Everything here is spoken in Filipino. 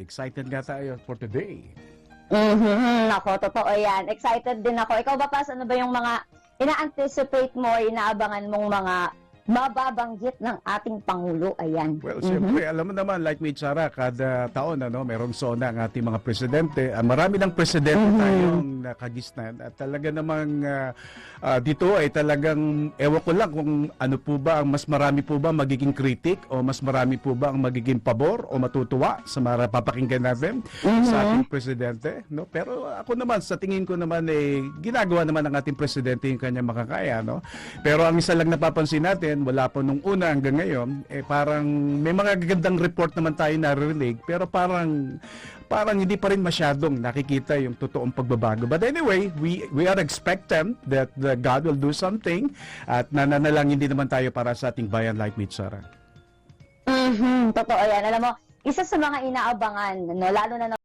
Excited nga tayo for today. Ako, totoo yan. Excited din ako. Ikaw ba, Pas, ano ba yung mga ina-anticipate mo, inaabangan mong mga mababanggit ng ating Pangulo? Ayan. Well, siyempre, alam mo naman, like me, Chara, kada taon, merong SONA ang ating mga presidente. Marami ng presidente tayong nakagisnan. At talaga namang dito ay talagang, ewan ko lang kung ano po ba, mas marami po ba magiging critic o mas marami po ba ang magiging pabor o matutuwa sa mga papakinggan natin sa ating presidente. No? Pero ako naman, sa tingin ko naman, ginagawa naman ng ating presidente yung kanyang makakaya. No? Pero ang isa lang napapansin natin, wala po nung una hanggang ngayon, parang may mga gagandang report naman tayo naririnig, pero parang hindi pa rin masyadong nakikita yung totoong pagbabago. But anyway, we are expectant that God will do something at nananalangin din naman tayo para sa ating bayan, like me, Sarah. Totoo yan. Alam mo, isa sa mga inaabangan, no, lalo na